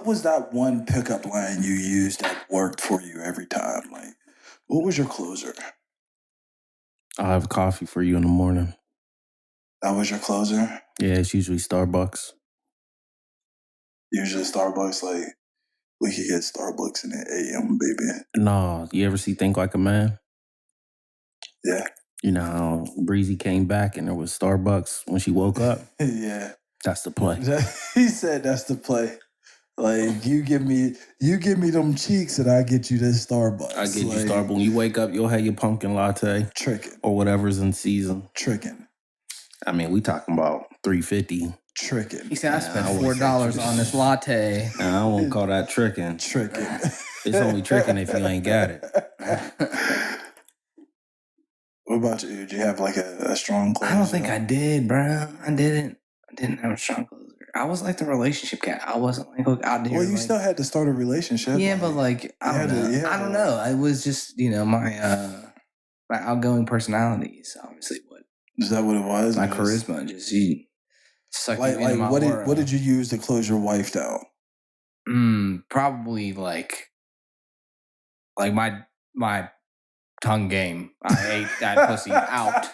was that one pickup line you used that worked for you every time? Like, what was your closer? I'll have coffee for you in the morning. That was your closer? Yeah, it's usually Starbucks. Usually Starbucks, like, we could get Starbucks in the AM, baby. No, you ever see Think Like a Man? Yeah. You know how Breezy came back and there was Starbucks when she woke up? Yeah. That's the play. He said that's the play. Like, you give me them cheeks and I get you this Starbucks. I get you Starbucks. When you wake up, you'll have your pumpkin latte. Tricking. Or whatever's in season. Tricking. I mean, we talking about $3.50. Tricking. He said, I spent $4 on this latte. I won't call that tricking. Tricking. It's only tricking if you ain't got it. What about you? Did you have like a strong closer? I don't think I did, bro. I didn't have a strong closer. I was like the relationship cat. I wasn't like out here. Well, you still had to start a relationship. Yeah, but like I don't know. I was just my outgoing personality is obviously what. Is that what it was? My charisma just sucked me into my what aura. What did you use to close your wife down? Probably like my tongue game. I ate that pussy out.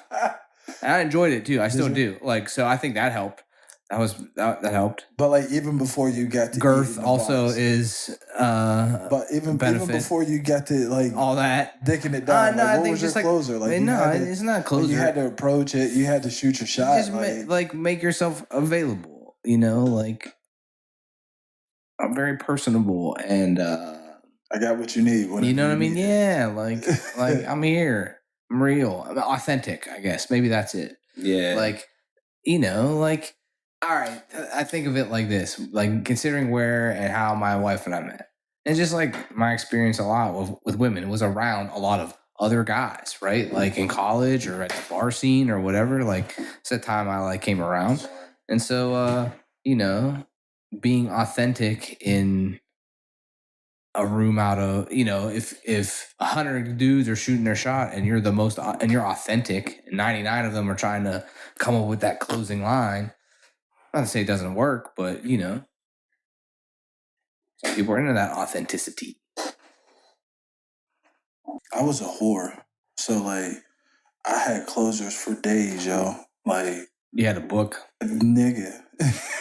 And I enjoyed it too. I still do. Like, so I think that helped. That helped. But like even before you got to girth also is but even before you got to like all that dicking it down. No, like, I what think was just your closer? Like it's not a closer. Like you had to approach it. You had to shoot your shot. Just make yourself available. You know, like I'm very personable and I got what you need. You know what I mean? Yeah, like I'm here. I'm real. I'm authentic, I guess. Maybe that's it. Yeah. Like, you know, like, all right, I think of it like this. Like, considering where and how my wife and I met. And just like my experience a lot with women, it was around a lot of other guys, right? Like in college or at the bar scene or whatever. Like, it's the time I like came around. And so, you know, being authentic in a room out of, you know, if 100 dudes are shooting their shot and you're authentic and 99 of them are trying to come up with that closing line, not to say it doesn't work, but you know, some people are into that authenticity. I was a whore, so like I had closers for days, yo. Like you had a book, nigga.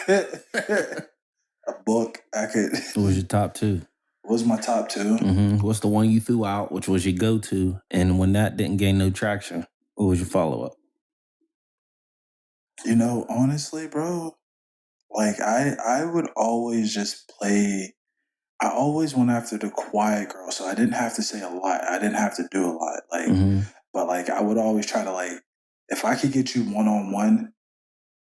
A book. I could. What was your top two? What was my top two? Mm-hmm. What's the one you threw out, which was your go-to? And when that didn't gain no traction, what was your follow-up? You know, honestly, bro, like I would always just play. I always went after the quiet girl, so I didn't have to say a lot. I didn't have to do a lot. Like, but like I would always try to like, if I could get you one-on-one,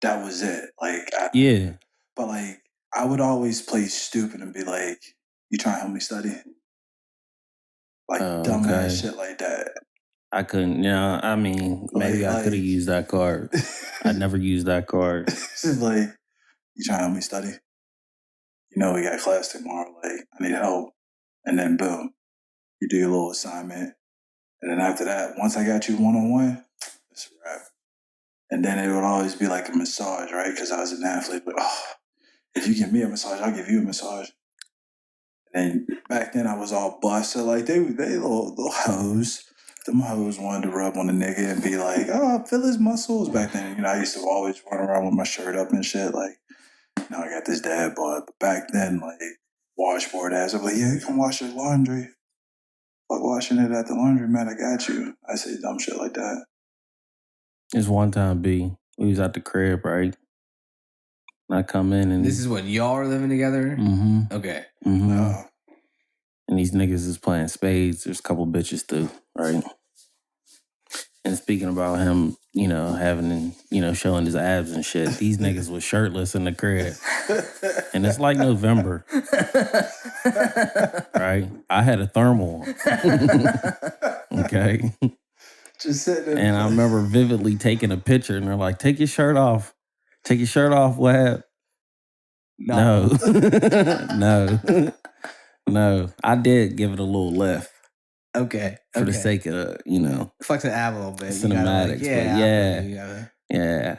that was it. Like, yeah. But like, I would always play stupid and be like, "You trying to help me study?" Like dumbass shit like that. I couldn't. Yeah, I mean, maybe I could have used that card. I never used that card. Like, you trying to help me study? You know, we got class tomorrow. Like, I need help. And then boom, you do your little assignment. And then after that, once I got you one-on-one, it's a wrap. And then it would always be like a massage, right? Because I was an athlete. But if you give me a massage, I'll give you a massage. And back then I was all busted. Like they little hoes. Them hoes wanted to rub on the nigga and be like, "Oh, feel his muscles." Back then, you know, I used to always run around with my shirt up and shit. Like, now I got this dad bod. But back then, like, washboard ass. I'm like, "Yeah, you can wash your laundry. Fuck washing it at the laundromat. I got you." I say dumb shit like that. It's one time, B. We was at the crib, right? And I come in and... This is when y'all are living together? Mm-hmm. Okay. Mm-hmm. And these niggas is playing spades. There's a couple bitches too, right? And speaking about him, you know, having, you know, showing his abs and shit, these niggas was shirtless in the crib. And it's like November. Right? I had a thermal. Okay? Just sitting there. And I remember vividly taking a picture and they're like, "Take your shirt off. Take your shirt off, Wab." No. No. I did give it a little lift. Okay. For the sake of, you know. Flex the ab a little bit. Cinematics. Yeah. Yeah,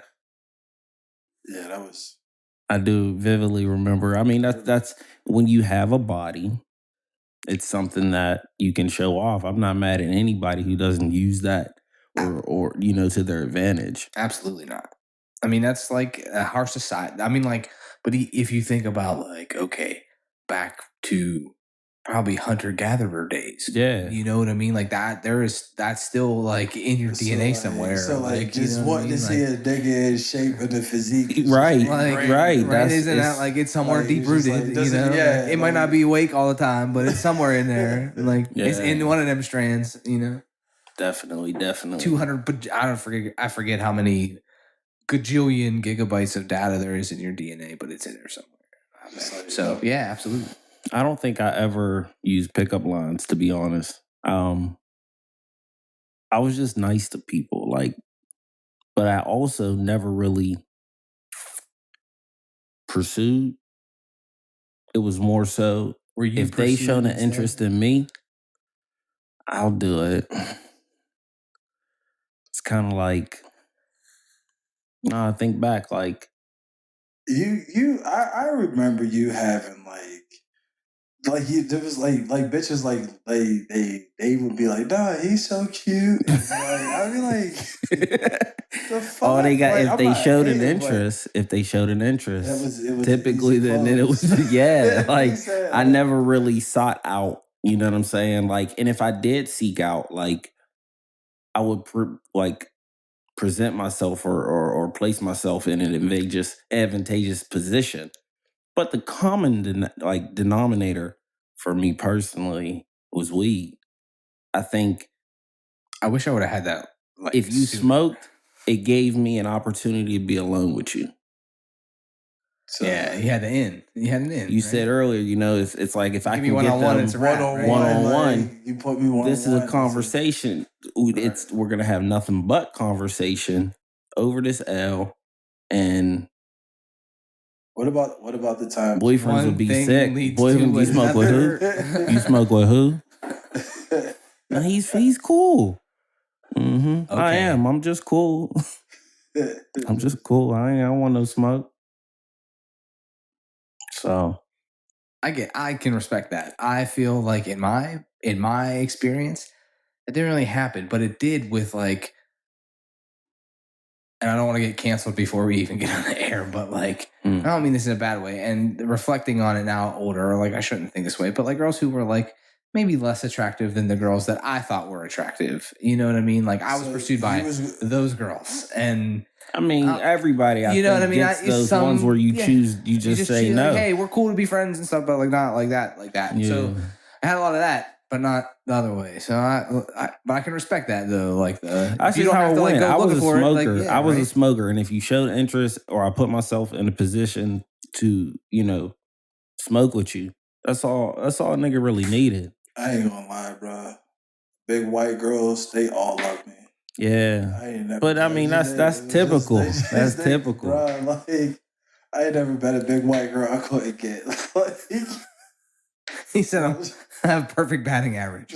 that was I do vividly remember. I mean, that's when you have a body, it's something that you can show off. I'm not mad at anybody who doesn't use that or to their advantage. Absolutely not. I mean, that's like a harsh society. I mean, like, but if you think about like, okay, back to probably hunter gatherer days. Yeah. You know what I mean? Like that's still like in your DNA somewhere. So like you just know what I wanting to mean? see a nigga in shape and the physique. is Right, just like, ingrained. right. Right? Isn't that it's- like it's somewhere like, deep it's just rooted? like, doesn't- Like, it might like- not be awake all the time, but it's somewhere in there. Like it's Yeah. in one of them strands. Definitely. 200. But I forget how many gajillion gigabytes of data there is in your DNA, but it's in there somewhere. So yeah, absolutely. I don't think I ever used pickup lines, to be honest. I was just nice to people, like, but I also never really pursued. It was more so Were you if they shown an pursued interest instead? in me, I'll do it. It's kind of like, I think back, like, I remember you having there was like bitches like they would be like, nah, he's so cute. And like I'd be like, the fuck? oh, they got Like, if I'm they not showed an hating, but interest, it was typically easy then it close. was yeah. Like He said, I never really sought out. You know what I'm saying? Like, and if I did seek out, like, I would present myself or place myself in an advantageous position. But the common denominator for me personally was weed. I think I wish I would have had that. Like, if you sooner. smoked, it gave me an opportunity to be alone with you. So, Yeah, he had the in. He had an in. You right? said earlier, it's like if I Give can me get one-on-one, them it's a wrap, right? one-on-one, like, you put me one. this is a conversation. We're gonna have nothing but conversation over this L, and What about the time? boyfriends One would be thing sick. leads Boyfriend, to you smoke with who? another. You smoke with who? No, he's cool. Mm-hmm. I Okay. am. I'm just cool. I'm just cool. I don't want no smoke. So I can respect that. I feel like in my experience, it didn't really happen, but it did with like, and I don't want to get canceled before we even get on the air, but like, I don't mean this in a bad way. And reflecting on it now, older, like I shouldn't think this way, but like girls who were like maybe less attractive than the girls that I thought were attractive. You know what I mean? Like I was pursued by those girls, and I mean, everybody. you know what I mean? Gets those ones where you choose. You just say choose, no. like, hey, we're cool to be friends and stuff, but like not like that. Yeah. So I had a lot of that, but not the other way. So but I can respect that though. Like That's you just don't how have it to like went. go I was looking a for it. smoker. Like, yeah, I was a right? smoker, and if you showed interest, or I put myself in a position to, smoke with you, that's all a nigga really needed. I ain't gonna lie, bro. Big white girls, they all love me. Yeah, I ain't never. but I mean that's typical. That's typical. Bro, like I ain't never met a big white girl I couldn't get. Like, He said I have perfect batting average.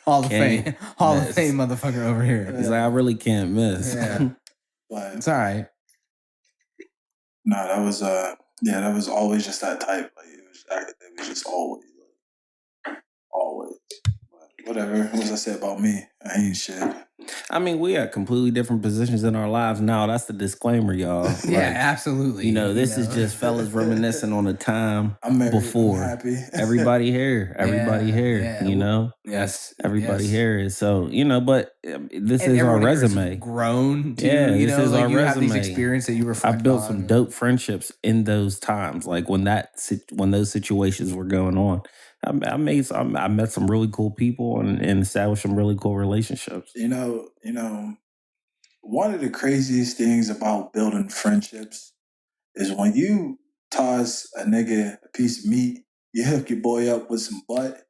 Hall of Fame, Hall of Fame, motherfucker over here. He's like, I really can't miss. Yeah. But It's all right. no, that was always just that type. Like it was just always. But whatever. What was I say about me? I ain't shit. I mean, we are completely different positions in our lives now. That's the disclaimer, y'all. Yeah, Like, absolutely. This is just fellas reminiscing on a time I'm married. before. I'm happy. Everybody here. Yeah. Yes. Everybody yes. here is so, but this And is our everyone here is resume. grown too. Yeah, you this know, is like our you have these resume. experiences that you reflect I've built on. some dope friendships in those times, like when those situations were going on. I met some really cool people and established some really cool relationships. One of the craziest things about building friendships is when you toss a nigga a piece of meat, you hook your boy up with some butt.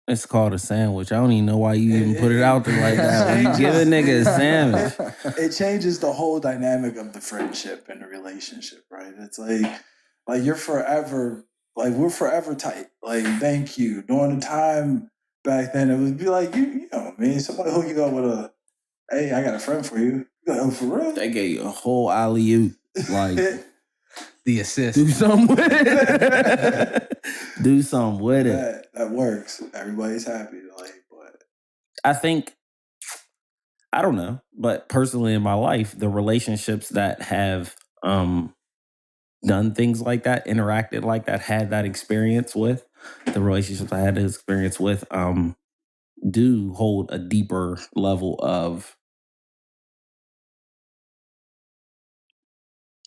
It's called a sandwich. I don't even know why you even put it out there like that. When you give a nigga a sandwich. It changes the whole dynamic of the friendship and the relationship, right? It's like you're forever, like we're forever tight. Like, thank you. During the time back then, it would be like, you know what I mean? Somebody hook you up with hey, I got a friend for you. You go, oh, for real? They gave you a whole alley-oop. Like, the assist. Do something with it. Do something with it. That works. Everybody's happy. Like, but I think, I don't know, but personally in my life, the relationships that have done things like that, interacted like that, had that experience with, the relationships I had this experience with, do hold a deeper level of,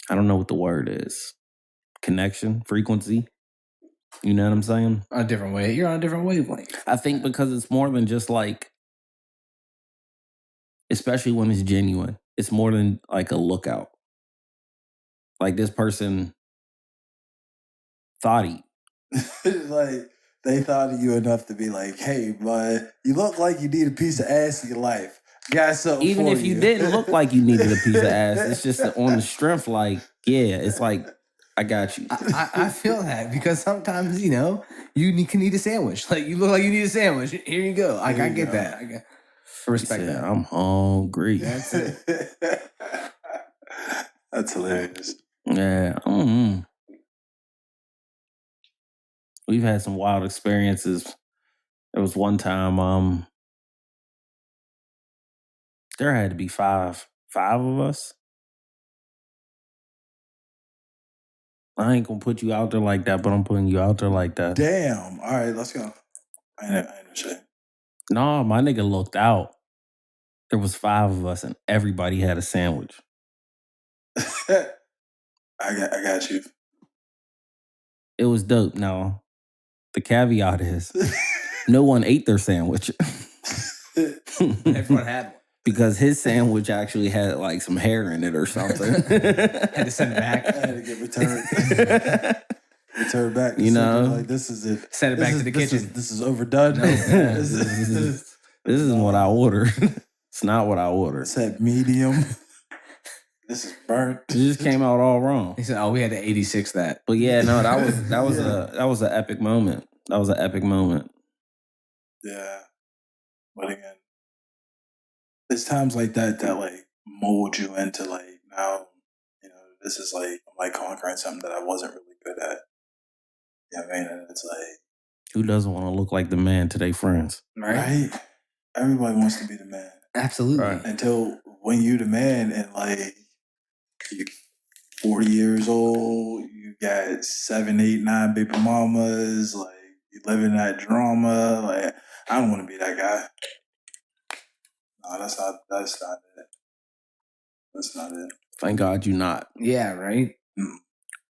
I don't know what the word is, connection, frequency. You know what I'm saying? A different way. You're on a different wavelength. I think because it's more than just like, especially when it's genuine, it's more than like a lookout. Like this person thought he. like they thought of you enough to be like, hey, bud, you look like you need a piece of ass in your life. Got something Even for if you didn't look like you needed a piece of ass, it's just on the strength, like, yeah, it's like, I got you. I feel that because sometimes, you know, you need a sandwich. Like, you look like you need a sandwich. Here you go. Like, I get that. I respect He said, that. I'm hungry. That's it. That's hilarious. Yeah. We've had some wild experiences. There was one time, there had to be five of us. I ain't gonna put you out there like that, but I'm putting you out there like that. Damn. All right, let's go. I ain't no shit. No, my nigga looked out. There was 5 of us and everybody had a sandwich. I got you. It was dope. Now, the caveat is no one ate their sandwich. Everyone had one. Because his sandwich actually had like some hair in it or something. Had to send it back. I had to get returned. Return back. You know, like this is it. Send it back to the kitchen. This is overdone. This isn't what I ordered. It's not what I ordered. Said medium. This is burnt. It just came out all wrong. He said, "Oh, we had to 86 that." But yeah, no, that was an epic moment. That was an epic moment. Yeah, but again, it's times like that that like mold you into like now, you know, this is like I'm like conquering something that I wasn't really good at. You know what I mean? And it's like, who doesn't want to look like the man to their friends? right? Everybody wants to be the man. Absolutely. Right. Until when you the man and like you're 40 years old, you got 7, 8, 9 baby mamas, like you live in that drama. Like I don't want to be that guy. No, that's not it. That's not it. Thank God you not. Yeah, right?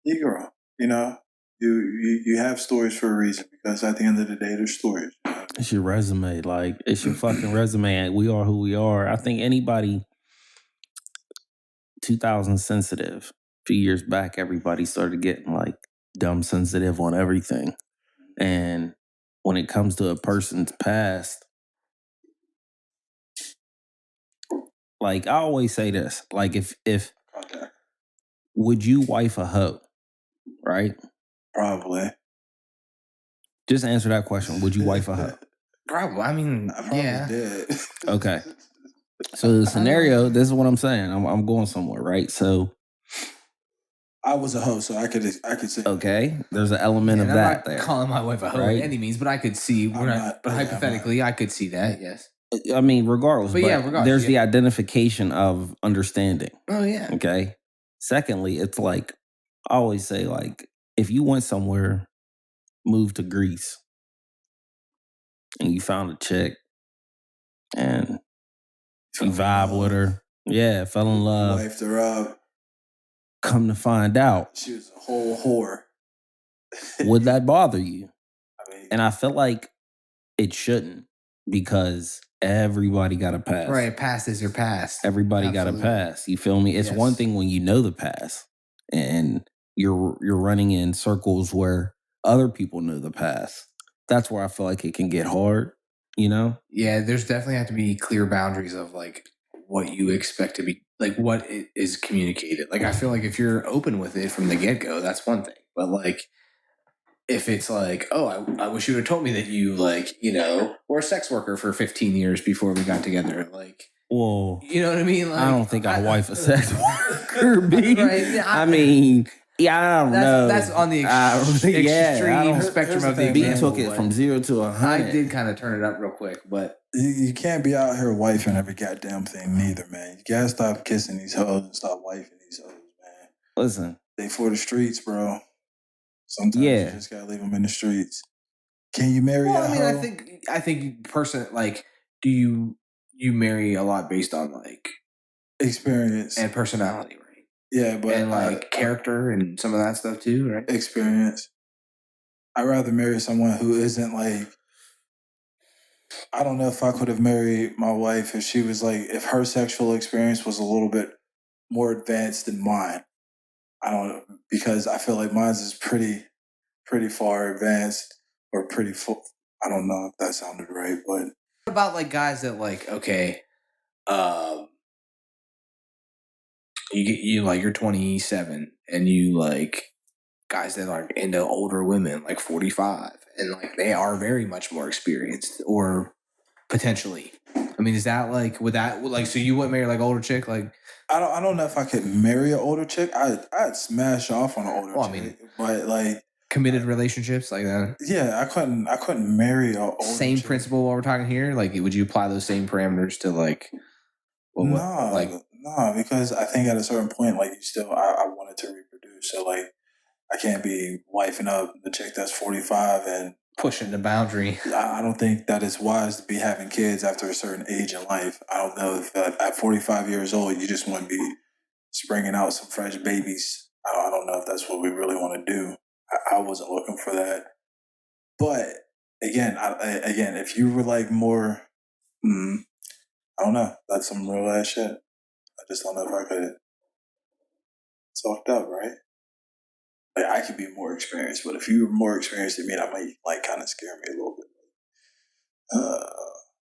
You grow. You know, you have stories for a reason because at the end of the day, they're stories. You know? It's your resume. Like, it's your fucking resume. We are who we are. I think anybody, 2000 sensitive, a few years back, everybody started getting like dumb sensitive on everything. And when it comes to a person's past, like I always say this, like if Okay. would you wife a hoe, right? Probably. Just answer that question. Would you wife a hoe? Probably. I mean, I probably did. Okay. So the scenario, this is what I'm saying. I'm going somewhere, right? So I was a host, so I could say. okay, there's an element of I'm that not there. calling my wife a hoe right? by any means, but I could see. But hypothetically, I could see that. Yes. I mean, regardless. But yeah, regardless, there's yeah. the identification of understanding. Oh yeah. Okay. Secondly, it's like I always say, like if you went somewhere, moved to Greece, and you found a chick, and you vibe with her, yeah, fell in love. Wifed her up. Come to find out, She was a whole whore. would that bother you? I mean, And I feel like it shouldn't because everybody got a pass. Right. Past is your past. Everybody got a Absolutely. pass. You feel me? It's Yes. one thing when you know the past and you're running in circles where other people know the past. That's where I feel like it can get hard, you know? Yeah, there's definitely have to be clear boundaries of like what you expect to be, like what is communicated. Like I feel like if you're open with it from the get go, that's one thing. But like if it's like, oh, I wish you would have told me that you like, you know, were a sex worker for 15 years before we got together. Like, Well, you know what I mean? Like, I don't think I wife a sex worker, B. Right, yeah, I mean, Yeah, I don't know. That's on the extreme spectrum of the B example. took it from 0 to 100. I did kind of turn it up real quick, but You can't be out here wifing every goddamn thing neither, man. You gotta stop kissing these hoes and stop wifing these hoes, man. Listen, They for the streets, bro. Sometimes you just gotta leave them in the streets. Can you marry a hoe? I think do you marry a lot based on like experience and personality, right? Yeah, but and like character and some of that stuff too, right? Experience. I'd rather marry someone who isn't like. I don't know if I could have married my wife if she was like, if her sexual experience was a little bit more advanced than mine. I don't know, because I feel like mine's is pretty far advanced or pretty full. I don't know if that sounded right, but what about like guys that like, okay, you like you're 27 and you like guys that are into older women like 45 and like they are very much more experienced or potentially. I mean, is that like would that like so you wouldn't marry like older chick like? I don't know if I could marry an older chick. I'd smash off on an older chick. I mean, but like committed relationships like that. Yeah, I couldn't marry an older same chick. principle while we're talking here. Like, would you apply those same parameters to like? No, because I think at a certain point, like you still, I wanted to reproduce, so like I can't be wifing up the chick that's 45 and pushing the boundary. I don't think that it's wise to be having kids after a certain age in life. I don't know if at 45 years old you just want to be springing out some fresh babies. I don't know if that's what we really want to do. I wasn't looking for that. But again, again, if you were like more, I don't know, that's some real ass shit. I just don't know if I could. It's fucked up, right? Like I could be more experienced, but if you were more experienced than me, that might like kind of scare me a little bit. I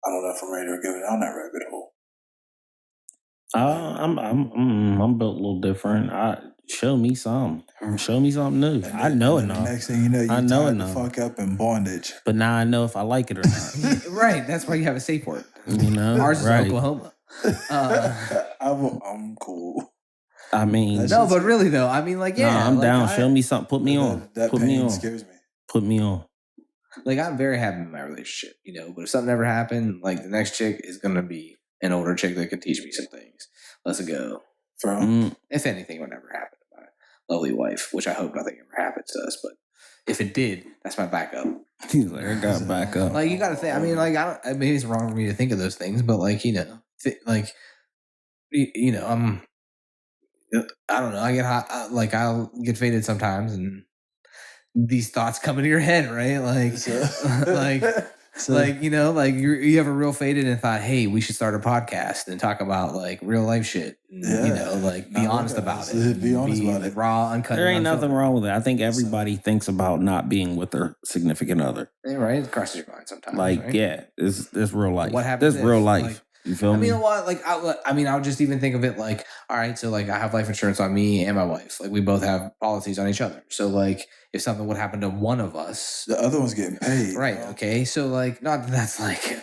don't know if I'm ready to go down that rabbit hole. I'm built a little different. Show me something new. I know enough. The next thing you know, you tied the fuck up in bondage. But now I know if I like it or not. Right. That's why you have a safe word. You know, ours is Oklahoma. I'm cool. I mean, no, but really though, I mean, like, yeah, no, I'm like, down. Show me something. Put me on. That put pain me on. Scares me. Put me on. Like, I'm very happy in my relationship, you know. But if something ever happened, like the next chick is gonna be an older chick that can teach me some things. Let's go. If anything would ever happen to my lovely wife, which I hope nothing ever happens to us, but if it did, that's my backup. He's like, I got backup. Like, you got to think. I mean, like, maybe it's wrong for me to think of those things, but like, you know, I don't know. I get hot, I'll get faded sometimes, and these thoughts come into your head, right? Like, you know, like you ever real faded and thought, hey, we should start a podcast and talk about like real life shit. And, you know, like be honest about it. Be honest about it. Raw, uncut. There ain't nothing wrong with it. I think everybody thinks about not being with their significant other. Yeah, right? It crosses your mind sometimes. Like, right? yeah, it's real life. What happens? This real life. Like, you feel me? I mean, I would just even think of it like, all right, so like I have life insurance on me and my wife. Like we both have policies on each other. So like if something would happen to one of us, the other one's getting paid. Right. Bro. Okay. So like, not that that's like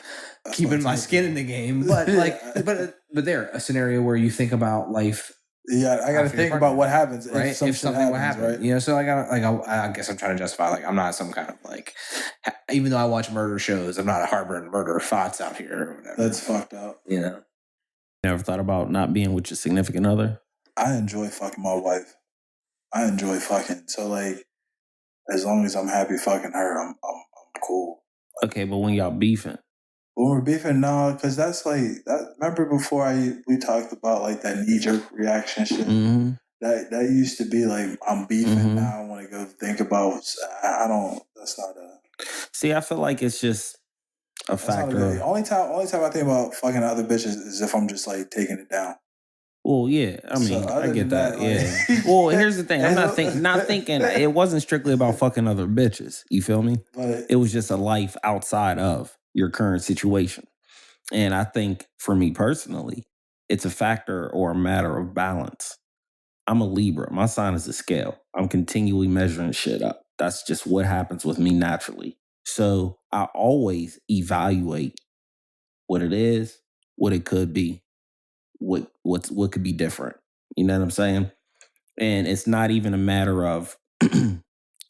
keeping my skin in the game, but like, but there a scenario where you think about life. Yeah, I got to think about what happens, right? If something would happen, right? You know, so I guess I'm trying to justify, like, I'm not some kind of like, even though I watch murder shows, I'm not harboring murder thoughts out here or whatever. That's fucked up. You know, never thought about not being with your significant other? I enjoy fucking my wife. I enjoy fucking. So like, as long as I'm happy fucking her, I'm cool. Like, okay, but when y'all beefing. When we're beefing, no, because that's like that. Remember before we talked about like that knee jerk reaction shit. Mm-hmm. That used to be like I'm beefing. Mm-hmm. Now I want to go think about. I don't. That's not a. See, I feel like it's just a factor. Only time I think about fucking other bitches is if I'm just like taking it down. Well, yeah, I mean, I get that. Yeah. Well, here's the thing. I'm not thinking. It wasn't strictly about fucking other bitches. You feel me? But it was just a life outside of your current situation. And I think for me personally, it's a factor or a matter of balance. I'm a Libra. My sign is a scale. I'm continually measuring shit up. That's just what happens with me naturally. So I always evaluate what it is, what it could be, what could be different. You know what I'm saying? And it's not even a matter of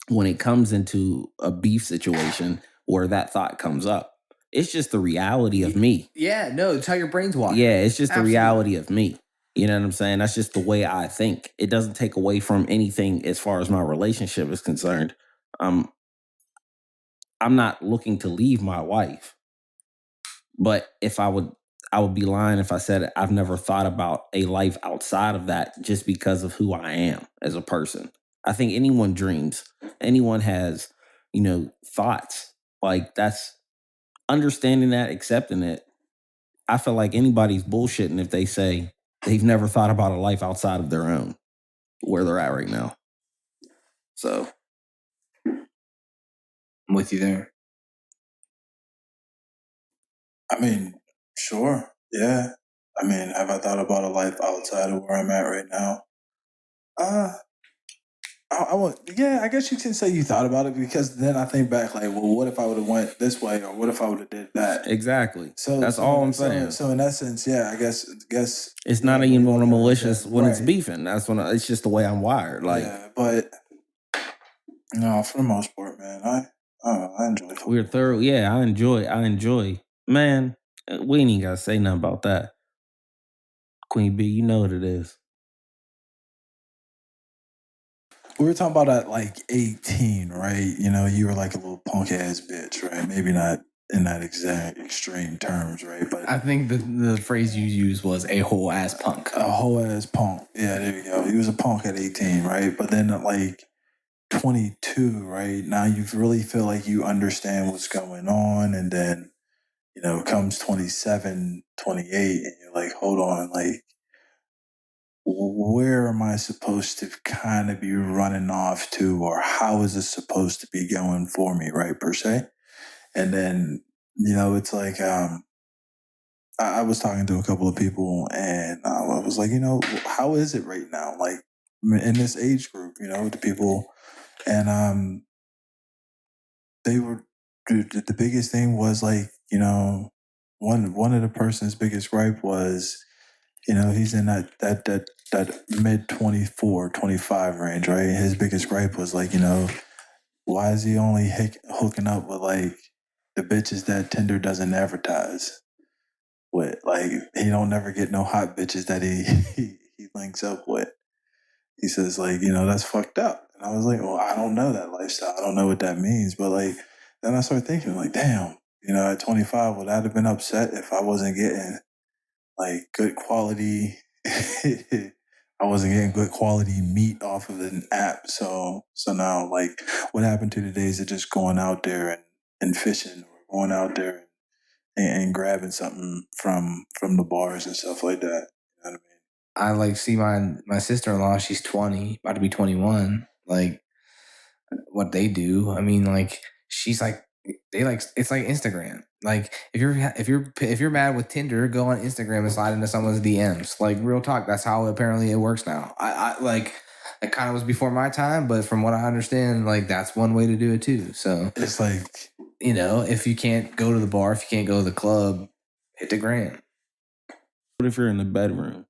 when it comes into a beef situation where that thought comes up. It's just the reality of me. Yeah, no, it's how your brain's wired. Yeah, it's just Absolutely. the reality of me. You know what I'm saying? That's just the way I think. It doesn't take away from anything as far as my relationship is concerned. I'm not looking to leave my wife. But if I would be lying if I said I've never thought about a life outside of that just because of who I am as a person. I think anyone dreams. Anyone has, thoughts. Like that's understanding that, accepting it. I feel like anybody's bullshitting if they say they've never thought about a life outside of their own, where they're at right now. So I'm with you there. I mean, sure. Yeah. I mean, have I thought about a life outside of where I'm at right now? I would, yeah, I guess you can say you thought about it because then I think back like, well, what if I would have went this way or what if I would have did that? exactly. So that's all I'm saying. So in essence, yeah, I guess it's not even on a malicious when it's right. beefing. That's when it's just the way I'm wired. Like, yeah, but no, for the most part, man, I enjoy football. We're thorough. Yeah, I enjoy. Man, we ain't even gotta say nothing about that. Queen B, you know what it is. We were talking about at like 18, right? You know, you were like a little punk ass bitch, right? Maybe not in that exact extreme terms, right? But I think the phrase you used was a whole ass punk. A whole ass punk. Yeah, there you go. He was a punk at 18, right? But then at like 22, right? Now you really feel like you understand what's going on. And then, comes 27, 28, and you're like, hold on, like, where am I supposed to kind of be running off to, or how is it supposed to be going for me, right, per se? And then, it's like, I was talking to a couple of people and I was like, how is it right now? Like in this age group, the people, and they were, the biggest thing was like, one of the person's biggest gripe was, he's in that mid 24, 25 range, right? His biggest gripe was like, why is he only hooking up with like the bitches that Tinder doesn't advertise with? Like he don't never get no hot bitches that he links up with. He says like, that's fucked up. And I was like, well, I don't know that lifestyle. I don't know what that means. But like then I started thinking like, damn, at 25, would I have been upset if I wasn't getting like good quality I wasn't getting good quality meat off of an app. So now like what happened to the days of just going out there and fishing or going out there and grabbing something from the bars and stuff like that. You know what I mean? I like see my sister-in-law, she's 20, about to be 21. Like what they do. I mean, like she's like they like it's like Instagram. Like if you're mad with Tinder, go on Instagram and slide into someone's DMs. Like real talk, that's how apparently it works now. I like it kind of was before my time, but from what I understand, like that's one way to do it too. So it's like if you can't go to the bar, if you can't go to the club, hit the gram. What if you're in the bedroom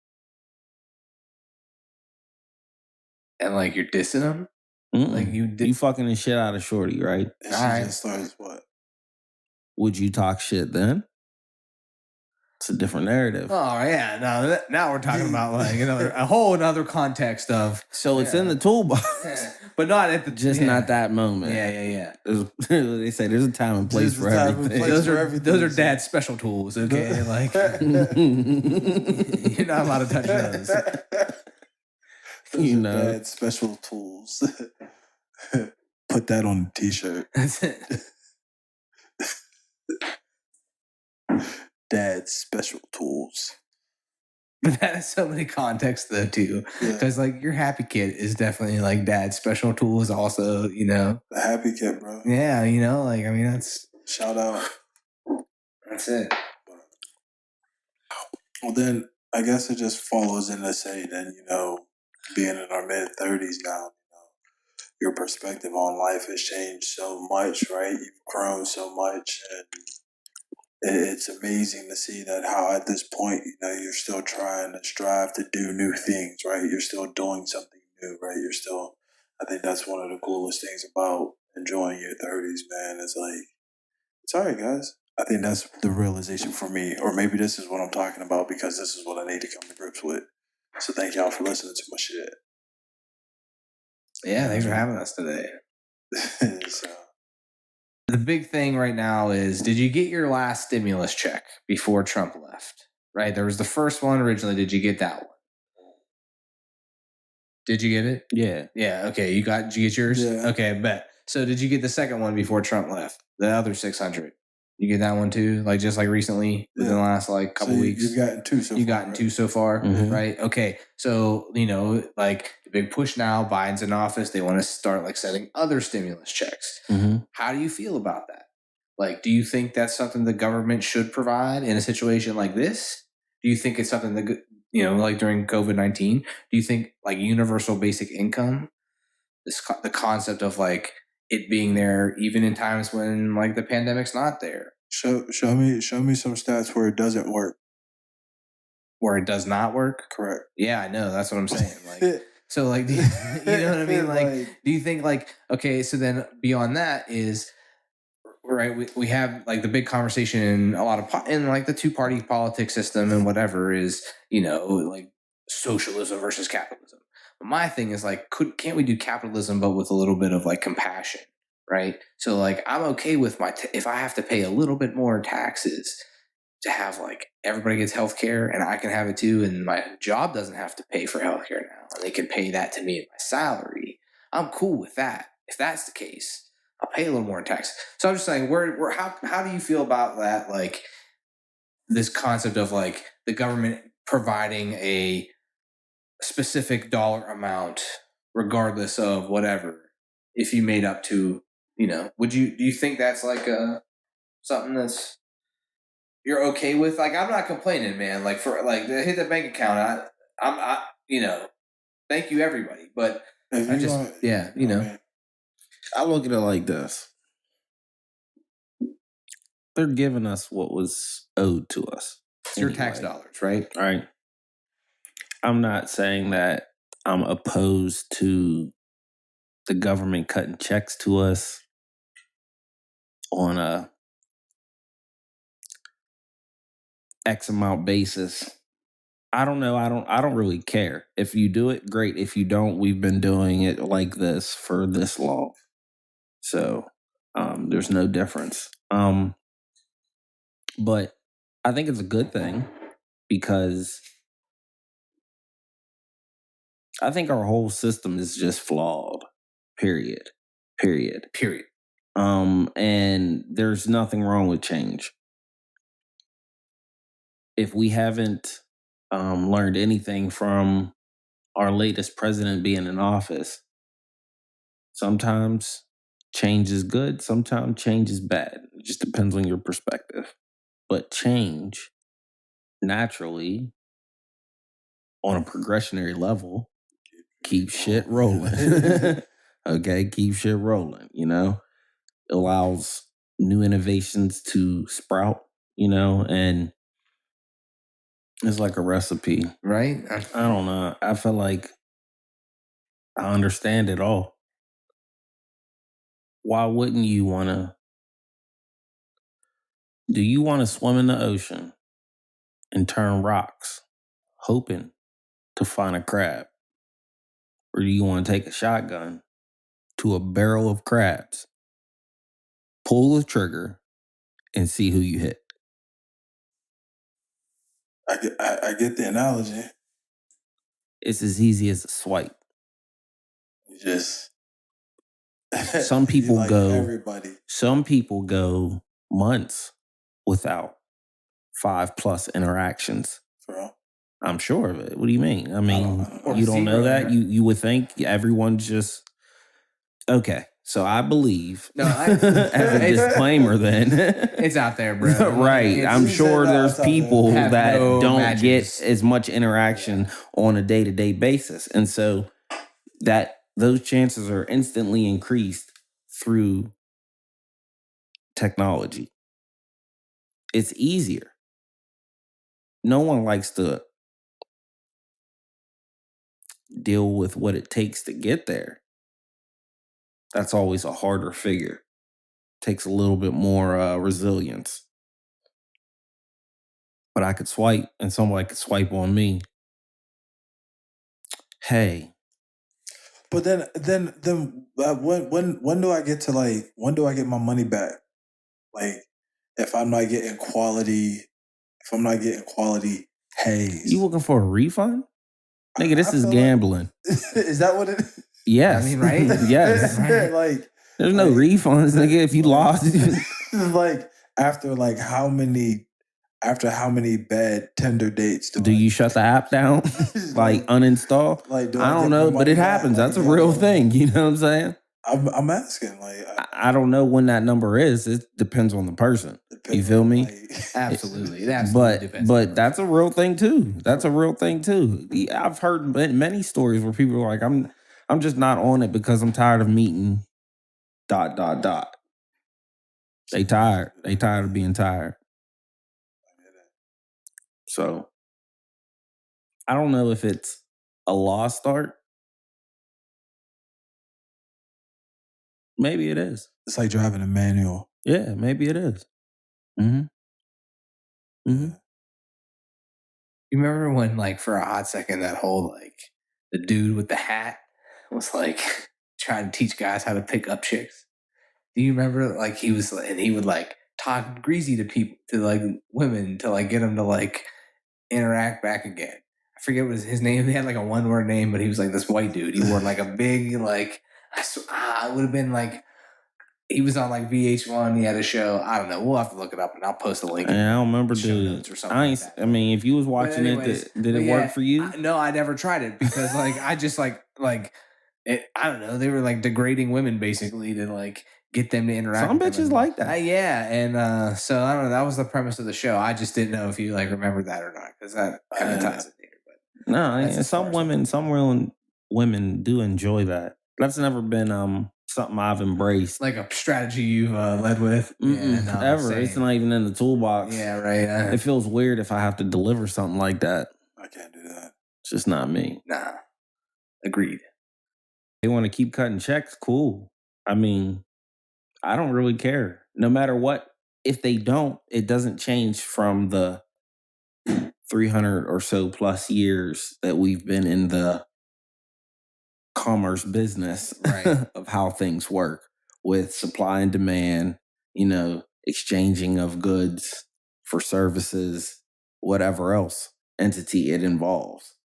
and like you're dissing them? Like you fucking the shit out of shorty, right? And she just starts what? Would you talk shit then? It's a different narrative. Oh yeah, now we're talking about like a whole another context of. So it's in the toolbox, but not at the not that moment. Yeah. They say there's a time and place for everything. Those are dad's special tools. Okay, like you're not allowed to touch those. Dad's special tools. Put that on a t-shirt. That's it. Dad's special tools. But that has so many contexts though too, because like your happy kid is definitely like dad's special tools. Also, the happy kid, bro. Yeah, like I mean that's shout out. That's it. Well, then I guess it just follows in to say then being in our mid 30s now, your perspective on life has changed so much, right? You've grown so much, and it's amazing to see that how at this point, you're still trying to strive to do new things, right? You're still doing something new, right? You're still. I think that's one of the coolest things about enjoying your 30s, man. Is like, it's all right, guys. I think that's the realization for me, or maybe this is what I'm talking about because this is what I need to come to grips with. So thank y'all for listening to my shit. Yeah, thanks for having us today. So, the big thing right now is, did you get your last stimulus check before Trump left? Right? There was the first one originally. Did you get that one? Did you get it? Yeah. Yeah. Okay. Did you get yours? Yeah. Okay. I bet. So did you get the second one before Trump left? The other 600? You get that one too? Like just like recently within the last like couple weeks? You've gotten two so far. You've gotten two so far, Mhm. right? Okay. So, like the big push now, Biden's in office. They want to start like sending other stimulus checks. Mhm. How do you feel about that? Like, do you think that's something the government should provide in a situation like this? Do you think it's something that, like during COVID-19, do you think like universal basic income, the concept of like it being there even in times when like the pandemic's not there, Show me some stats where it doesn't work. where it does not work? Correct. Yeah, I know. That's what I'm saying. Like, so like, you know what I mean? Like, do you think like, okay, so then beyond that is, right, we have like the big conversation in a lot of in like the two-party politics system and whatever is, like socialism versus capitalism. But my thing is like, can't we do capitalism but with a little bit of like compassion, right? So like, I'm okay with if I have to pay a little bit more taxes to have like everybody gets healthcare and I can have it too, and my job doesn't have to pay for healthcare now, and they can pay that to me in my salary. I'm cool with that. If that's the case, I'll pay a little more in tax. So I'm just saying, how do you feel about that? Like this concept of like the government providing a specific dollar amount, regardless of whatever, if you made up to, do you think that's like something that's you're okay with? Like, I'm not complaining, man. Like for like to hit the bank account, I thank you everybody, but If I you just gonna- I look at it like this. They're giving us what was owed to us. it's your tax dollars, right? All right. I'm not saying that I'm opposed to the government cutting checks to us on a X amount basis. I don't know. I don't really care. If you do it, great. If you don't, we've been doing it like this for this long. So there's no difference. But I think it's a good thing because I think our whole system is just flawed. Period. And there's nothing wrong with change. If we haven't learned anything from our latest president being in office, sometimes change is good, sometimes change is bad. It just depends on your perspective. But change, naturally, on a progressionary level, keeps shit rolling. Okay, keep shit rolling, allows new innovations to sprout, and it's like a recipe. Right? I don't know. I feel like I understand it all. Why wouldn't you want to? Do you want to swim in the ocean and turn rocks, hoping to find a crab? Or do you want to take a shotgun to a barrel of crabs, pull the trigger, and see who you hit? I get the analogy. It's as easy as a swipe. You just Some people like go. Everybody. Some people go months without 5+ interactions. For real? I'm sure of it. What do you mean? I mean, don't you don't know zero that? You would think everyone's just okay. So I believe, No, as a disclaimer, then it's out there, bro. right. I'm sure there's people Have that no don't matches. get as much interaction on a day-to-day basis, and so that those chances are instantly increased through technology. It's easier. No one likes to deal with what it takes to get there. That's always a harder figure. Takes a little bit more resilience. But I could swipe and somebody could swipe on me. Hey. But then when do I get to when do I get my money back? Like if I'm not getting quality haze. You looking for a refund? Nigga, this is gambling. Is that what it is? Yes. I mean, right? Yes. Right. Like there's no refunds, nigga, if you lost. Like after how many bad Tinder dates do you shut the app down? Like uninstall? Like I don't know, but it happens. That's a real thing. You know what I'm saying? I'm asking. I don't know when that number is. It depends on the person. You feel me? Absolutely. It absolutely depends. But that's a real thing too. That's a real thing too. I've heard many stories where people are like, I'm just not on it because I'm tired of meeting ... They tired. They tired of being tired. So I don't know if it's a lost start. Maybe it is. It's like driving a manual. Yeah, maybe it is. Mm-hmm. Mm-hmm. You remember when, for a hot second, that whole, the dude with the hat was, trying to teach guys how to pick up chicks? Do you remember, he was, and he would, talk greasy to people, to, women, to, get them to, interact back again? I forget what his name. He had, a one-word name, but he was, this white dude. He wore, a big, it would have been, he was on VH1. He had a show. I don't know. We'll have to look it up, and I'll post a link. I don't remember, dude. Or something I mean, if you was watching it, did it work for you? No, I never tried it because I just I don't know. They were degrading women basically to get them to interact. Some bitches like that. Yeah, and so I don't know. That was the premise of the show. I just didn't know if you remember that or not because that kind of ties it there. But no, some women do enjoy that. That's never been something I've embraced. Like a strategy you've led with? Yeah, no, ever. Same. It's not even in the toolbox. Yeah, right. It feels weird if I have to deliver something like that. I can't do that. It's just not me. Nah. Agreed. They want to keep cutting checks? Cool. I mean, I don't really care. No matter what. If they don't, it doesn't change from the 300 or so plus years that we've been in the commerce business, right, of how things work with supply and demand, exchanging of goods for services, whatever else entity it involves.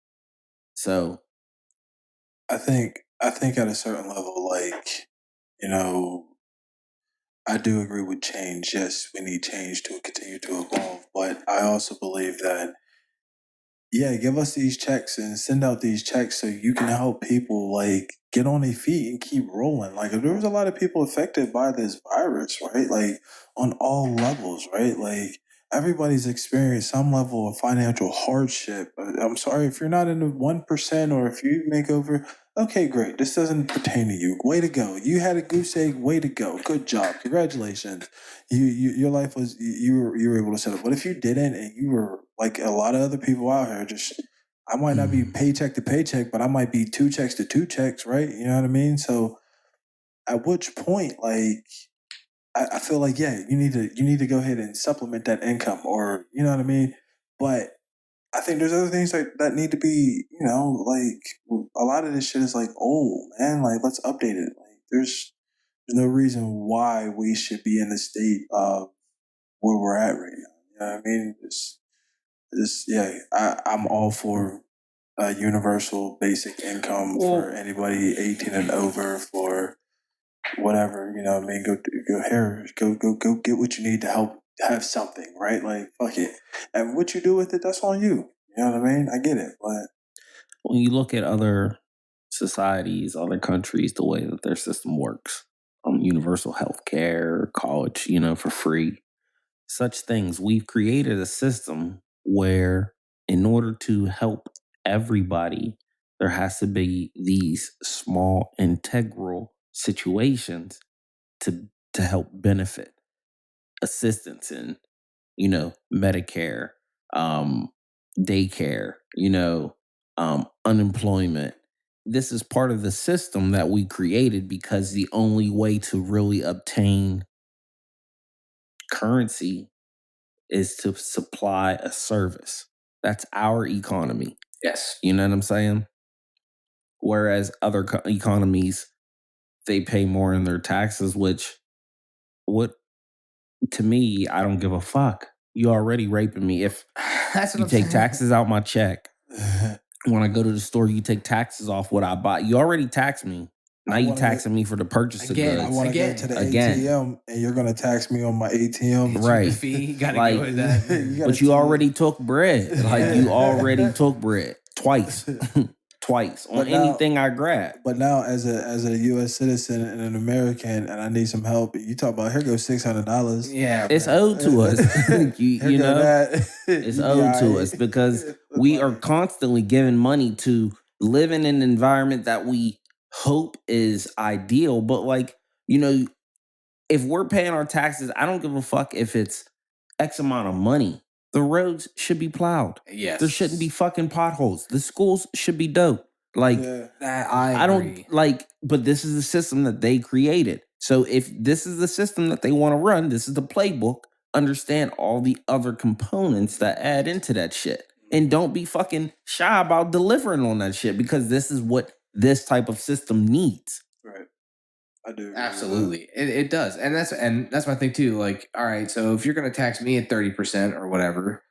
So I think at a certain level, I do agree with change. Yes, we need change to continue to evolve, but I also believe that give us these checks and send out these checks so you can help people get on their feet and keep rolling. There was a lot of people affected by this virus, right? On all levels, right? Everybody's experienced some level of financial hardship. I'm sorry if you're not in the 1% or if you make over. Okay, great. This doesn't pertain to you. Way to go. You had a goose egg. Way to go. Good job. Congratulations. Your life was you were able to set up. But if you didn't and you were like a lot of other people out here, I might not be paycheck to paycheck, but I might be 2 checks to 2 checks, right? You know what I mean? So at which point, I feel you need to go ahead and supplement that income, or you know what I mean? But I think there's other things that need to be, a lot of this shit is old, man. Let's update it. There's no reason why we should be in the state of where we're at right now. You know what I mean? I'm all for universal basic income for anybody 18 and over, for whatever, you know what I mean? Go get what you need to help have something, right? Fuck it. And what you do with it, that's on you. You know what I mean? I get it, but when you look at other societies, other countries, the way that their system works, universal health care, college, for free, such things, we've created a system where in order to help everybody, there has to be these small integral situations to help benefit assistance in, Medicare, daycare, unemployment, this is part of the system that we created because the only way to really obtain currency is to supply a service. That's our economy. Yes. You know what I'm saying? Whereas other economies, they pay more in their taxes, which to me, I don't give a fuck. You already raping me. If That's what you I'm take saying. taxes out my check, when I go to the store, you take taxes off what I buy. You already tax me. Now you taxing me for the purchase Again, of I goods. want to go to the ATM, and you're going to tax me on my ATM. Hit you Right. with the fee. You gotta Like, go with that. But you already took bread. Like you already took bread twice. Twice on But now- anything I grab. But now, as a U.S. citizen and an American, and I need some help, you talk about here goes $600. Yeah, It's bro. owed to us. Here you go know, that. it's You be owed to alright. us because we are constantly giving money to live in an environment that we hope is ideal. But like, you know, if we're paying our taxes, I don't give a fuck if it's X amount of money. The roads should be plowed. Yes. There shouldn't be fucking potholes. The schools should be dope. Like, Yeah. that. I agree. don't like, but this is the system that they created. So if this is the system that they want to run, this is the playbook. Understand all the other components that add into that shit. And don't be fucking shy about delivering on that shit because this is what this type of system needs. Right. I do. Absolutely, it does, and that's my thing too. Like, all right, so if you're going to tax me at 30% or whatever,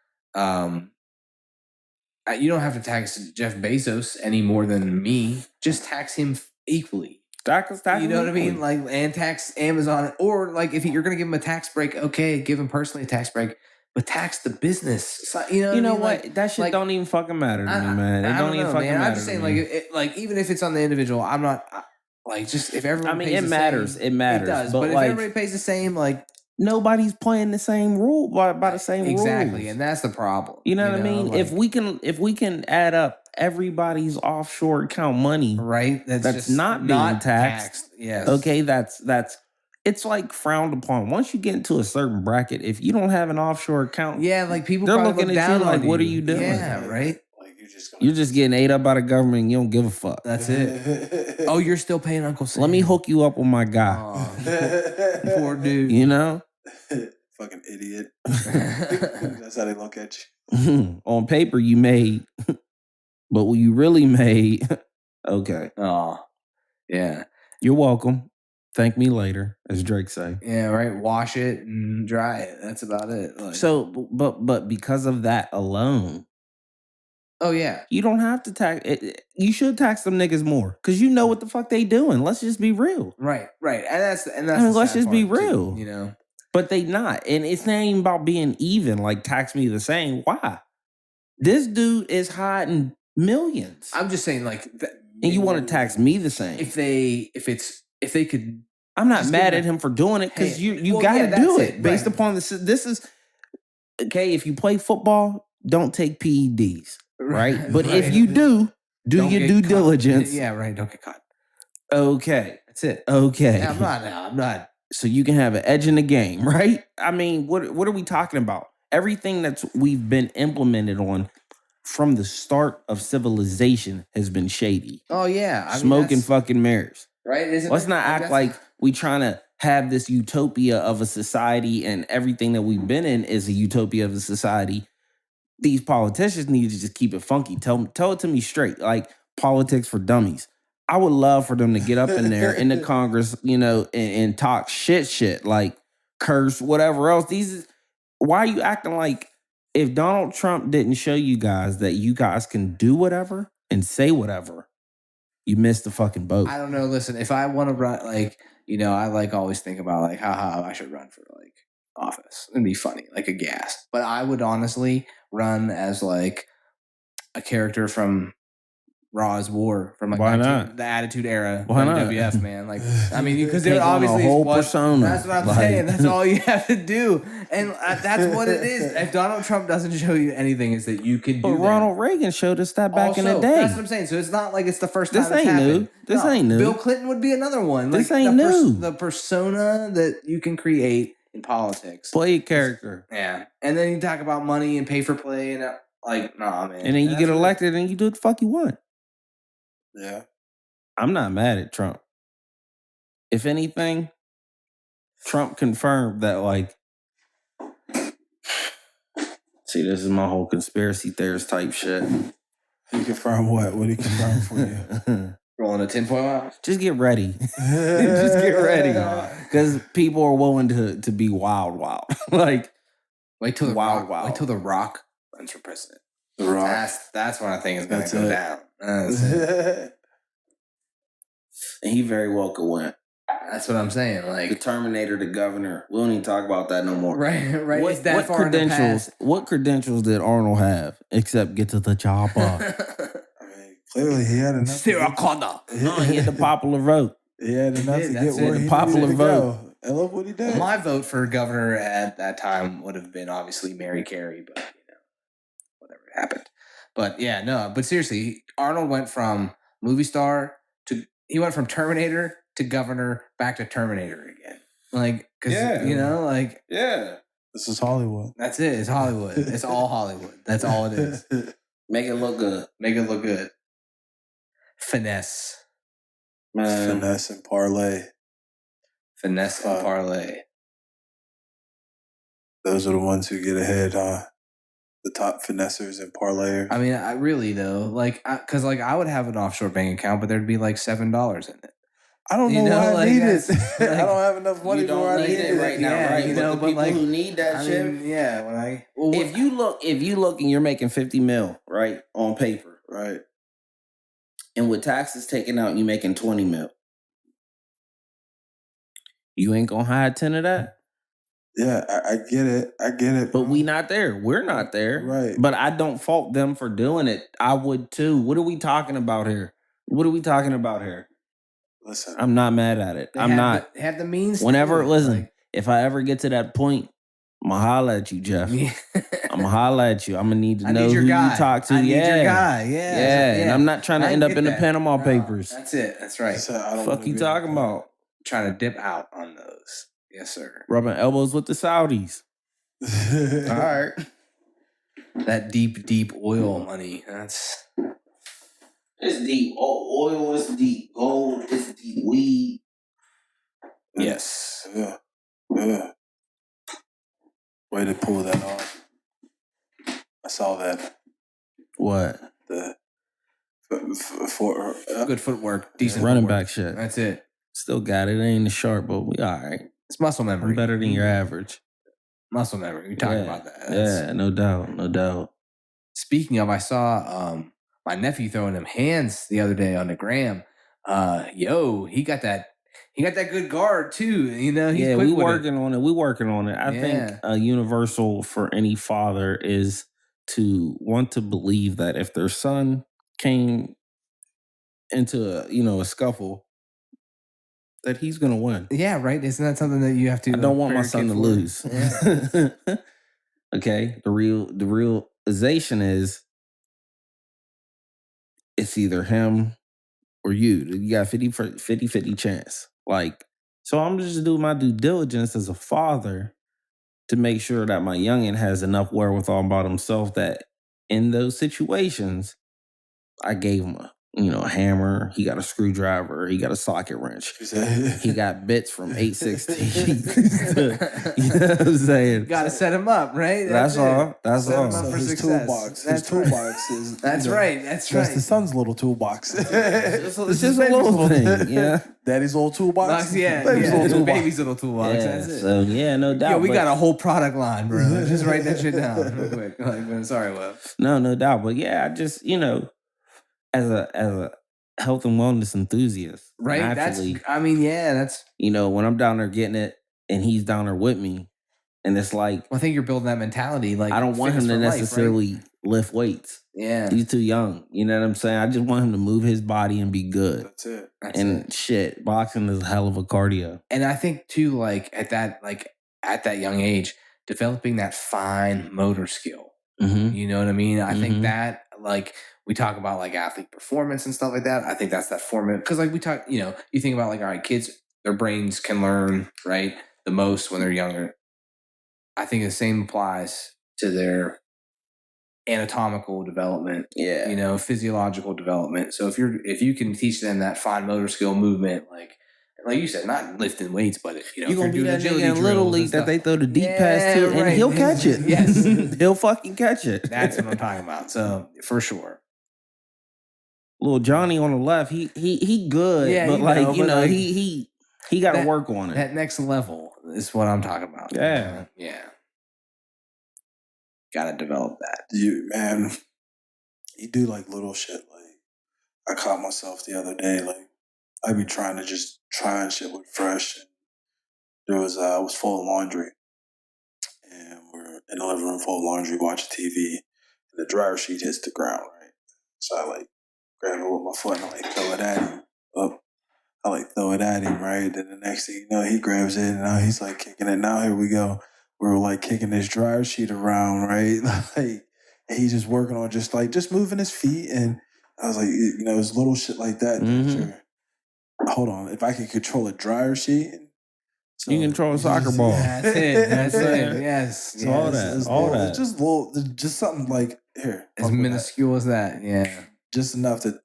you don't have to tax Jeff Bezos any more than me. Just tax him equally. Tax You know what I mean? equally. Like, and tax Amazon, or like if you're going to give him a tax break, okay, give him personally a tax break, but tax the business. So, you know what? I mean? What? That shit like, don't even fucking matter to me, man. It I don't even know, fucking man. matter. I'm just saying, to me. like even if it's on the individual, I'm not like just if everyone. I mean, pays it the matters. Same, It matters. It does, but but if like, everybody pays the same, like. Nobody's playing the same rule by the same Exactly, rules. and that's the problem. You know what I mean? Like, if we can add up everybody's offshore account money, right, that's just not being taxed. Yes. Okay, that's it's like frowned upon. Once you get into a certain bracket, if you don't have an offshore account, Yeah, like people they're probably looking look at down you like, on what are you doing? Yeah, right. Like You're just getting ate up by the government and you don't give a fuck. That's it. Oh, you're still paying Uncle Sam. Let me hook you up with my guy. Aw, poor dude. You know? Fucking idiot. That's how they look at you. On paper, you made, but what you really made, okay. Oh, yeah. You're welcome. Thank me later, as Drake say. Yeah, right. Wash it and dry it. That's about it. Like, So, but because of that alone, oh yeah, you don't have to tax. You should tax them niggas more because you know what the fuck they doing. Let's just be real. right, and that's. I mean, the let's sad just be part, real. too, you know. But they not, and it's not even about being even. Like tax me the same. Why? This dude is hiding millions, I'm just saying, like, and you want to tax me the same. if they could. I'm not Just mad give at him for doing it because Hey, you well, got to yeah, do that's it it, based right. upon this. This is okay. If you play football, don't take PEDs, right? But if you do Don't your get due caught. diligence. Yeah, right. Don't get caught. Okay, That's it. okay. I'm not. So you can have an edge in the game, right? I mean, what are we talking about? Everything that's we've been implemented on from the start of civilization has been shady. Oh yeah, Smoking fucking mirrors. right. Isn't Let's it? not act that's- like we trying to have this utopia of a society and everything that we've been in is a utopia of a society. These politicians need to just keep it funky. Tell it to me straight. Like politics for dummies. I would love for them to get up in there in the Congress, you know, and talk shit, like curse, whatever else. Why are you acting like if Donald Trump didn't show you guys that you guys can do whatever and say whatever, you missed the fucking boat. I don't know. Listen, if I want to run, like, you know, I like always think about like how I should run for like office. It'd be funny, like a gas. But I would honestly run as like a character from Raw's War from like Why not? the Attitude Era, Why not? WWF, man. Like, I mean, because Take they're on a obviously whole persona. That's what I'm Like- saying. That's all you have to do, and that's what it is. If Donald Trump doesn't show you anything, is that you can do But that. Ronald Reagan showed us that back in the Also, day. That's what I'm saying. So it's not like it's the first time This it's ain't new. happened. This ain't new. Bill Clinton would be another one. This Like, ain't new. The persona that you can create in politics. Play a character. Yeah, and then you talk about money and pay for play and like, nah, man. And then you That's get what- elected and you do what the fuck you want. Yeah. I'm not mad at Trump. If anything, Trump confirmed that, like, see, this is my whole conspiracy theorist type shit. He confirmed what? What did he confirm for you? Rolling a tinfoil out. Just get ready. Just get ready. Because people are willing to be wild. Like, wait till the wild. Wait till the Rock runs for president. The Rock. That's what I think is going to go it. down. That's it. And he very well could win. That's what I'm saying. The Like, Terminator, the governor. We don't even talk about that no more. right. What, It's that what far in the credentials? past. What credentials did Arnold have except get to the chopper? I mean, clearly he had enough. Sarah Connor. No, he had the popular vote. He had enough to That's get where it. he The popular needed to vote. go. I love what he did. Well, my vote for governor at that time would have been obviously Mary Carey, but whatever happened. But yeah, no. But seriously, Arnold went from movie star to Terminator to governor back to Terminator again. Like, because like Yeah. This is Hollywood. that's it. It's Hollywood. It's all Hollywood. That's all it is. Make it look good. Make it look good. Finesse, Man. Finesse and parlay. and parlay. Those are the ones who get ahead, huh? The top finessers and parlayers. I mean, I really though, like, because I would have an offshore bank account, but there'd be like $7 in it. I don't know why I like, need it. that's- I like, don't have enough money You for where don't I need need it right now, Yeah, right? you But know, the but people like, who need that I shit. mean, yeah, when I If you look and you're making 50 mil, right, on paper, Right. and with taxes taken out, you're making 20 mil. You ain't gonna hide 10 of that. Yeah, I get it. I get it. But we not there. We're not there. Right. But I don't fault them for doing it. I would too. What are we talking about here? Listen. I'm not mad at it. I'm not. have the means. Whenever, to, listen, like, if I ever get to that point, I'm gonna holla at you, Jeff. I'm gonna holla at you. I'm gonna need to I know need your who guy. you talk to. I need yeah. your guy. Yeah. And I'm not trying to I end up get in the that. Panama No, Papers. That's it. That's right. So I don't Fuck wanna you be talking like that. about? Trying to dip out on those. Yes, sir. Rubbing elbows with the Saudis. All right. That deep oil money. That's It's deep. Oil is deep. Gold is deep. Weed. Yes. Yeah. Yeah. Way to pull that off. I saw that. What? The for good footwork. Decent Running footwork. back shit. That's it. Still got it. It ain't the sharp, but we all right. It's muscle memory. I'm better than your average. Muscle memory. We talking about that. Yeah, no doubt. Speaking of, I saw my nephew throwing them hands the other day on the gram. He got that good guard too. You know, he's quick we with working on it. We working on it. I think a universal for any father is to want to believe that if their son came into a scuffle, that he's gonna win. Yeah, right. Isn't that something that you have to? I don't want my prepare son to your kid for? lose. Yeah. Okay. The realization is it's either him or you. You got 50 chance. Like, so I'm just doing my due diligence as a father to make sure that my youngin has enough wherewithal about himself that in those situations, I gave him a hammer. He got a screwdriver. He got a socket wrench. He got bits from 8/16. You know what I'm saying? Got to set him up, right? That's all. That's Set all. him up So for his success. toolbox. That's His toolbox is. That's right. That's right. That's the son's little toolbox. It's just a little thing, yeah. Daddy's little toolbox. Box, yeah, Baby's little toolbox. baby's little toolbox. Yeah, That's it. so no doubt. Yo, we but- got a whole product line, bro. Just write that shit down real quick. Like, sorry, Will. No doubt. But yeah, I just as a health and wellness enthusiast, Right? naturally, That's. when I'm down there getting it and he's down there with me, and it's like I think you're building that mentality. Like, I don't want him fitness to for life, right? necessarily lift weights. Yeah. He's too young. You know what I'm saying? I just want him to move his body and be good. That's it. That's And it. shit, boxing is a hell of a cardio. And I think too, like at that young age, developing that fine motor skill. Mm-hmm. You know what I mean? I think Mhm. that, like, we talk about like athlete performance and stuff like that. I think that's that formative, because like we talk, you think about like, all right, kids, their brains can learn, right, the most when they're younger. I think the same applies to their anatomical development, Yeah. physiological development. So if you can teach them that fine motor skill movement, like you said, not lifting weights, but you're gonna be that nigga in Little League that they throw the deep pass to, and right. he'll catch it. Yes. He'll fucking catch it. That's what I'm talking about. So for sure. Little Johnny on the left, he good, but he got to work on it. That next level is what I'm talking about. Yeah. Yeah. Got to develop that. You do like little shit. Like I caught myself the other day. Like I be trying to just try and shit with fresh. And there was I was full of laundry, and we're in the living room full of laundry, watching TV, and the dryer sheet hits the ground. Right, so I like grab it with my foot and I like throw it at him. I like throw it at him. Right, then the next thing you know, he grabs it and now he's like kicking it. Now here we go. We're like kicking this dryer sheet around, right? Like, and he's just working on just moving his feet. And I was like, it's little shit like that. Mm-hmm. Hold on, if I can control a dryer sheet, so you control a soccer ball. That's it. That's it. Yes. So all that. Just something like here, as minuscule as that. Yeah, just enough to.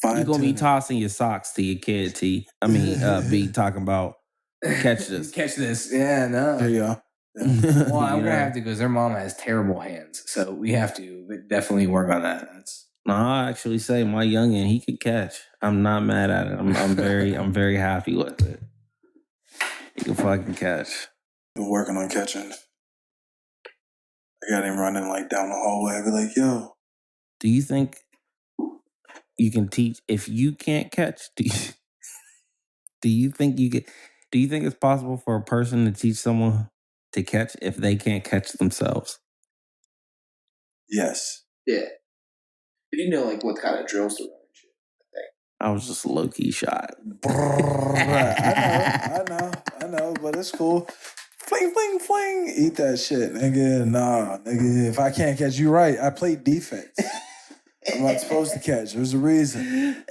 You're gonna be tossing your socks to your kid, T. I mean, be talking about. Catch this. Catch this. Yeah, no. There you go. Yeah. Well, I'm going to have to because their mom has terrible hands. So we have to definitely work on that. I actually say my youngin, he could catch. I'm not mad at it. I'm very happy with it. He can fucking catch. Been working on catching. I got him running like down the hallway. I be like, yo. Do you think you can teach if you can't catch? Do you think you get? Do you think it's possible for a person to teach someone to catch if they can't catch themselves? Yes. Yeah. You know, like what kind of drills to run and shit. I was just low key shot. I know, but it's cool. Fling, fling, fling. Eat that shit, nigga. Nah, nigga. If I can't catch you right, I play defense. I'm not supposed to catch. There's a reason.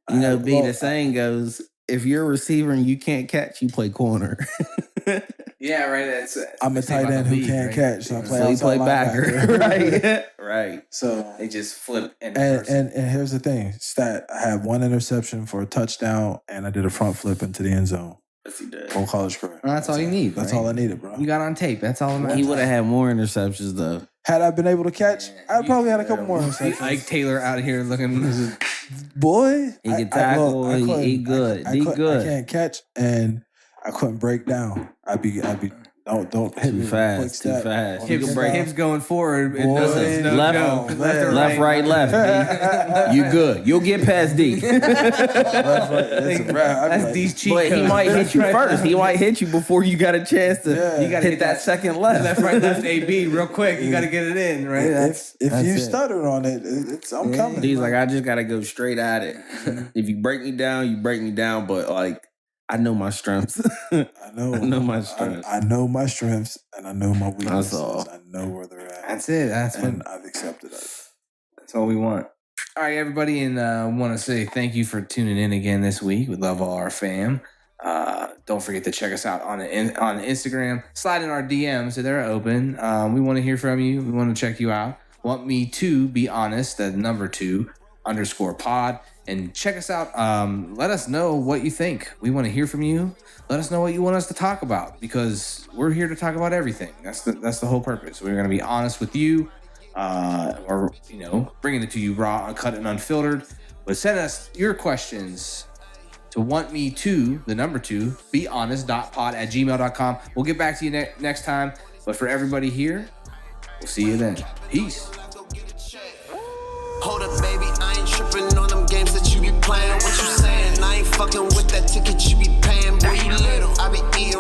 The saying goes, if you're a receiver and you can't catch, you play corner. Yeah, right. I'm a tight end who can't catch, so I play backer. Right. Right. So they just flip. And here's the thing: stat. I had one interception for a touchdown, and I did a front flip into the end zone. Yes, he did. Whole college career. Well, that's all you need. That's all I needed, bro. You got on tape. That's all that matters. He would have had more interceptions, though. Had I been able to catch, I probably had a couple more interceptions. Ike Taylor out here looking. Boy, he can tackle. He good. He good. I can't catch, and I couldn't break down. I'd be. Don't hit me fast. Too fast. Hips going forward. Left, right, left. You good? You'll get past D. That's D's cheat code. But he might hit you first. He might hit you before you got a chance to. You got to hit that second left. Left, right, left, AB, real quick. You got to get it in, right? If you stutter on it, I'm coming. He's like, I just got to go straight at it. If you break me down, you break me down. But like, I know my strengths. I know my strengths. I know my strengths and I know my weaknesses. That's all. I know where they're at. That's it. And I've accepted it. That's all we want. All right, everybody, and want to say thank you for tuning in again this week. We love all our fam. Don't forget to check us out on Instagram. Slide in our DMs, so they're open. We want to hear from you. We want to check you out. Want me to be honest? The number 2_pod. And check us out. Let us know what you think. We want to hear from you. Let us know what you want us to talk about because we're here to talk about everything. That's the whole purpose. We're going to be honest with you, or bringing it to you raw, uncut, and unfiltered. But send us your questions to wantme2_behonest.pod@gmail.com. We'll get back to you next time. But for everybody here, we'll see you then. Peace. Hold up, baby, I ain't tripping on them games that you be playing. What you saying? I ain't fucking with that ticket you be paying. Boy, you little. I be eating